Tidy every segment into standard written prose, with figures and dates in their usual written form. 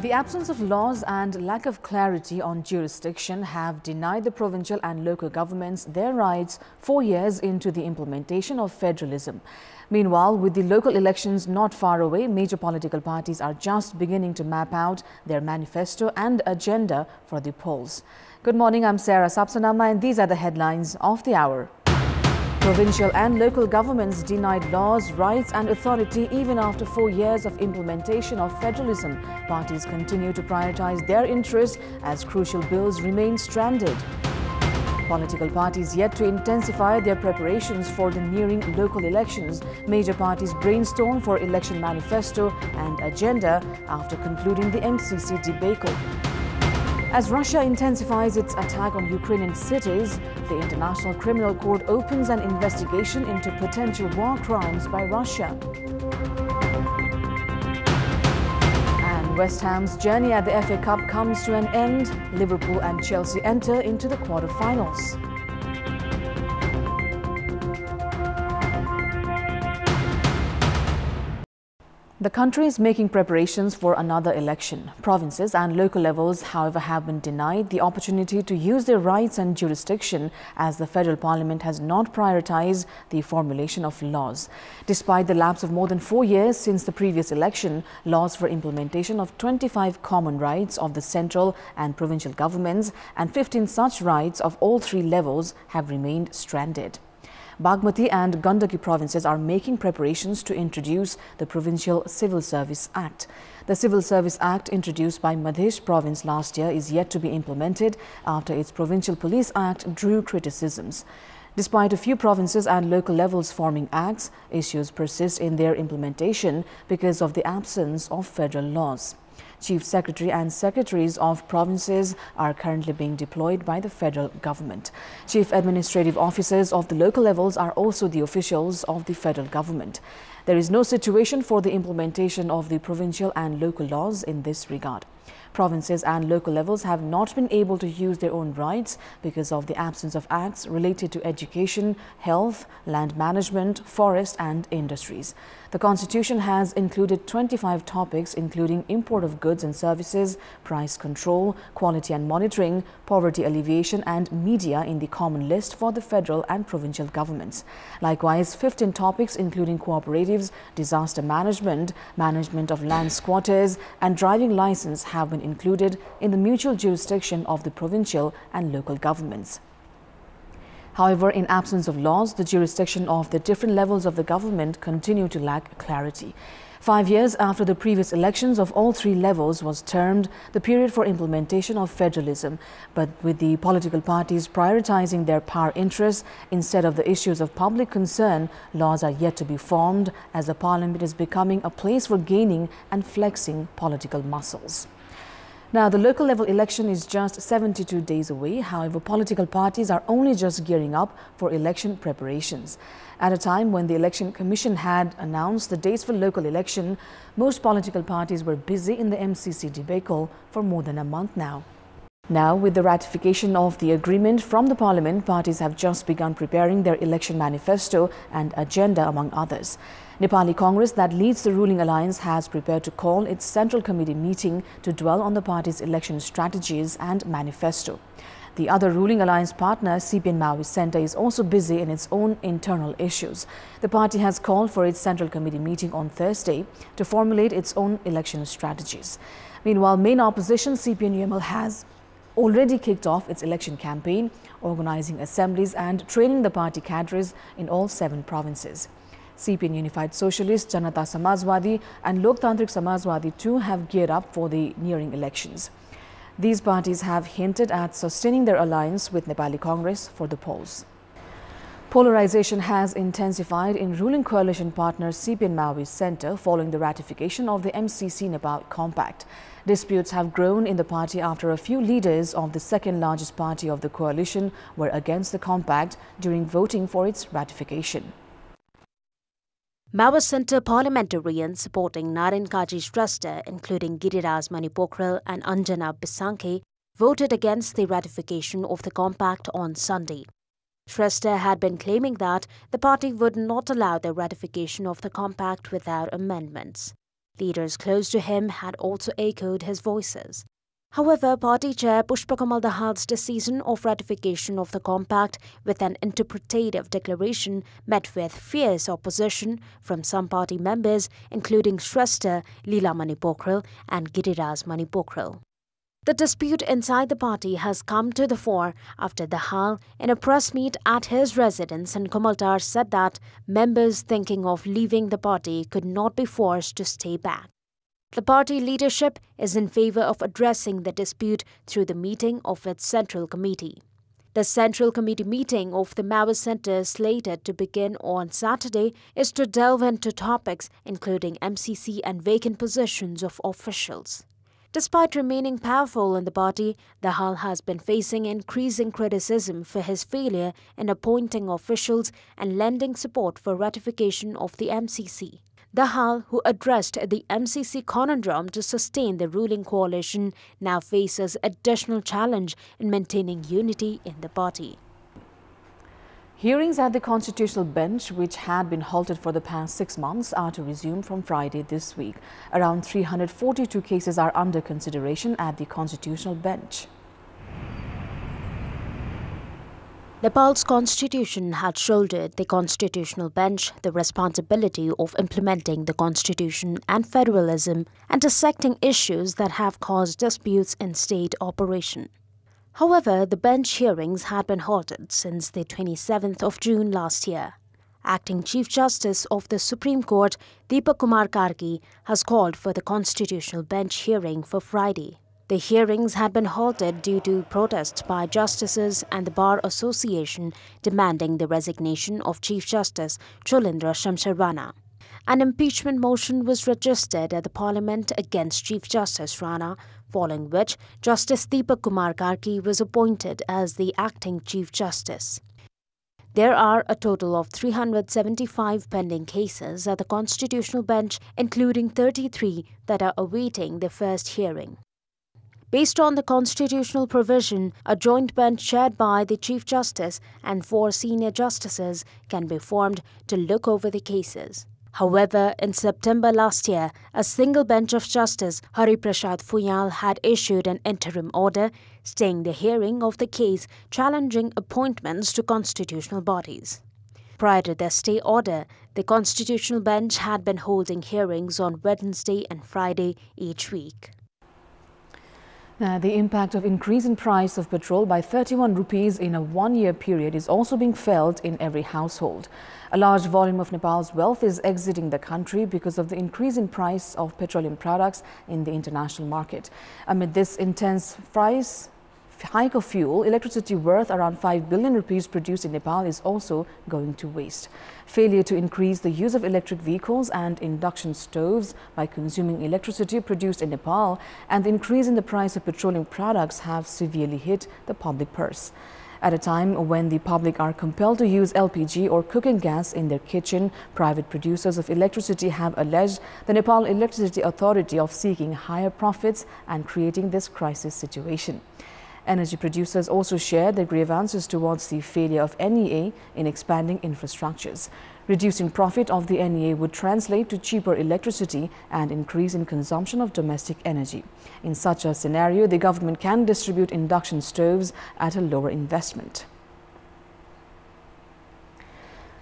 The absence of laws and lack of clarity on jurisdiction have denied the provincial and local governments their rights 4 years into the implementation of federalism. Meanwhile, with the local elections not far away, major political parties are just beginning to map out their manifesto and agenda for the polls. Good morning, I'm Sarah Sapsanama and these are the headlines of the hour. Provincial and local governments denied laws, rights and authority even after 4 years of implementation of federalism. Parties continue to prioritize their interests as crucial bills remain stranded. Political parties yet to intensify their preparations for the nearing local elections. Major parties brainstorm for election manifesto and agenda after concluding the MCC debacle. As Russia intensifies its attack on Ukrainian cities, the International Criminal Court opens an investigation into potential war crimes by Russia. And West Ham's journey at the FA Cup comes to an end. Liverpool and Chelsea enter into the quarter-finals. The country is making preparations for another election. Provinces and local levels, however, have been denied the opportunity to use their rights and jurisdiction as the federal parliament has not prioritized the formulation of laws. Despite the lapse of more than 4 years since the previous election, laws for implementation of 25 common rights of the central and provincial governments and 15 such rights of all three levels have remained stranded. Bagmati and Gandaki provinces are making preparations to introduce the Provincial Civil Service Act. The Civil Service Act, introduced by Madhya province last year, is yet to be implemented after its Provincial Police Act drew criticisms. Despite a few provinces and local levels forming acts, issues persist in their implementation because of the absence of federal laws. Chief Secretary and secretaries of provinces are currently being deployed by the federal government. Chief administrative officers of the local levels are also the officials of the federal government. There is no situation for the implementation of the provincial and local laws in this regard. Provinces and local levels have not been able to use their own rights because of the absence of acts related to education, health, land management, forest and industries. The Constitution has included 25 topics including import of goods and services, price control, quality and monitoring, poverty alleviation and media in the common list for the federal and provincial governments. Likewise, 15 topics including cooperatives, disaster management, management of land squatters and driving license have been included in the mutual jurisdiction of the provincial and local governments. However, in absence of laws, the jurisdiction of the different levels of the government continue to lack clarity. 5 years after the previous elections of all three levels was termed the period for implementation of federalism, but with the political parties prioritizing their power interests instead of the issues of public concern, laws are yet to be formed as the parliament is becoming a place for gaining and flexing political muscles. Now, the local level election is just 72 days away. However, political parties are only just gearing up for election preparations. At a time when the Election Commission had announced the dates for local election, most political parties were busy in the MCC debacle for more than a month now. Now, with the ratification of the agreement from the Parliament, parties have just begun preparing their election manifesto and agenda, among others. Nepali Congress, that leads the ruling alliance, has prepared to call its Central Committee meeting to dwell on the party's election strategies and manifesto. The other ruling alliance partner, CPN Maoist Centre, is also busy in its own internal issues. The party has called for its Central Committee meeting on Thursday to formulate its own election strategies. Meanwhile, main opposition CPN-UML has already kicked off its election campaign, organizing assemblies and training the party cadres in all 7 provinces. CPN Unified Socialist, Janata Samajwadi and Loktantrik Samajwadi too have geared up for the nearing elections. These parties have hinted at sustaining their alliance with Nepali Congress for the polls. Polarization has intensified in ruling coalition partner CPN Maoist Centre following the ratification of the MCC Nepal Compact. Disputes have grown in the party after a few leaders of the second largest party of the coalition were against the compact during voting for its ratification. Maoist Centre parliamentarians supporting Naren Kaji's Shrestha, including Giriraj Manipokral and Anjana Bisanke, voted against the ratification of the compact on Sunday. Shrestha had been claiming that the party would not allow the ratification of the compact without amendments. Leaders close to him had also echoed his voices. However, party chair Pushpa Kamal Dahal's decision of ratification of the compact with an interpretative declaration met with fierce opposition from some party members, including Shrestha Leela Mani Pokhrel and Giriraj Mani Pokhrel. The dispute inside the party has come to the fore after Dahal, in a press meet at his residence in Komaltar, said that members thinking of leaving the party could not be forced to stay back. The party leadership is in favor of addressing the dispute through the meeting of its Central Committee. The Central Committee meeting of the Maoist Centre, slated to begin on Saturday, is to delve into topics including MCC and vacant positions of officials. Despite remaining powerful in the party, Dahal has been facing increasing criticism for his failure in appointing officials and lending support for ratification of the MCC. Dahal, who addressed the MCC conundrum to sustain the ruling coalition, now faces additional challenge in maintaining unity in the party. Hearings at the Constitutional Bench, which had been halted for the past 6 months, are to resume from Friday this week. Around 342 cases are under consideration at the Constitutional Bench. Nepal's constitution had shouldered the Constitutional Bench the responsibility of implementing the constitution and federalism and dissecting issues that have caused disputes in state operation. However, the bench hearings had been halted since the 27th of June last year. Acting Chief Justice of the Supreme Court, Deepak Kumar Karki, has called for the Constitutional Bench hearing for Friday. The hearings had been halted due to protests by justices and the Bar Association demanding the resignation of Chief Justice Cholendra Shamsher Rana. An impeachment motion was registered at the Parliament against Chief Justice Rana, following which Justice Deepak Kumar Karki was appointed as the acting Chief Justice. There are a total of 375 pending cases at the Constitutional Bench, including 33 that are awaiting their first hearing. Based on the constitutional provision, a joint bench chaired by the Chief Justice and 4 senior justices can be formed to look over the cases. However, in September last year, a single bench of Justice Hari Prasad Fuyal had issued an interim order staying the hearing of the case challenging appointments to constitutional bodies. Prior to their stay order, the Constitutional Bench had been holding hearings on Wednesday and Friday each week. The impact of increase in price of petrol by 31 rupees in a one-year period is also being felt in every household. A large volume of Nepal's wealth is exiting the country because of the increase in price of petroleum products in the international market. Amid this intense price hike of fuel, electricity worth around 5 billion rupees produced in Nepal is also going to waste. Failure to increase the use of electric vehicles and induction stoves by consuming electricity produced in Nepal and the increase in the price of petroleum products have severely hit the public purse. At a time when the public are compelled to use LPG or cooking gas in their kitchen, private producers of electricity have alleged the Nepal Electricity Authority of seeking higher profits and creating this crisis situation. Energy producers also shared their grievances towards the failure of NEA in expanding infrastructures. Reducing profit of the NEA would translate to cheaper electricity and increase in consumption of domestic energy. In such a scenario, the government can distribute induction stoves at a lower investment.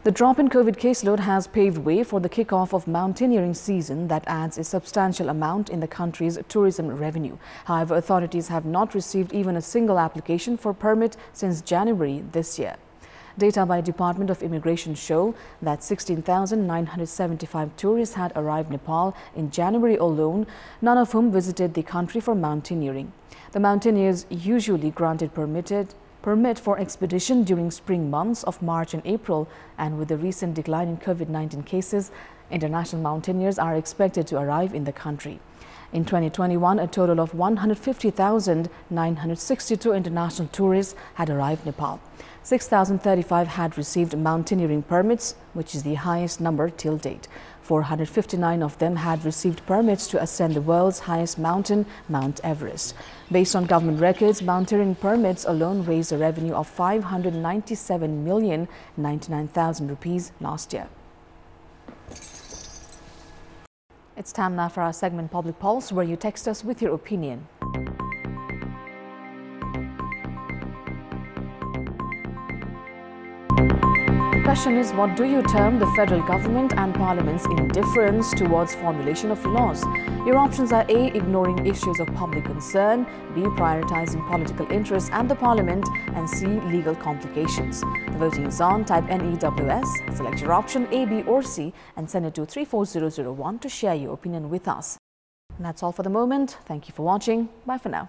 The drop in COVID caseload has paved way for the kick-off of mountaineering season that adds a substantial amount in the country's tourism revenue. However, authorities have not received even a single application for permit since January this year. Data by Department of Immigration show that 16,975 tourists had arrived Nepal in January alone, none of whom visited the country for mountaineering. The mountaineers usually granted permit for expedition during spring months of March and April, and with the recent decline in COVID-19 cases, international mountaineers are expected to arrive in the country. In 2021, a total of 150,962 international tourists had arrived Nepal. 6,035 had received mountaineering permits, which is the highest number till date. 459 of them had received permits to ascend the world's highest mountain, Mount Everest. Based on government records, mountaineering permits alone raised a revenue of 597,099,000 rupees last year. It's time now for our segment Public Pulse, where you text us with your opinion. The question is, what do you term the federal government and parliament's indifference towards formulation of laws? Your options are A, ignoring issues of public concern, B, prioritizing political interests and the parliament, and C, legal complications. The voting is on. Type NEWS, select your option A, B or C and send it to 34001 to share your opinion with us. And that's all for the moment. Thank you for watching. Bye for now.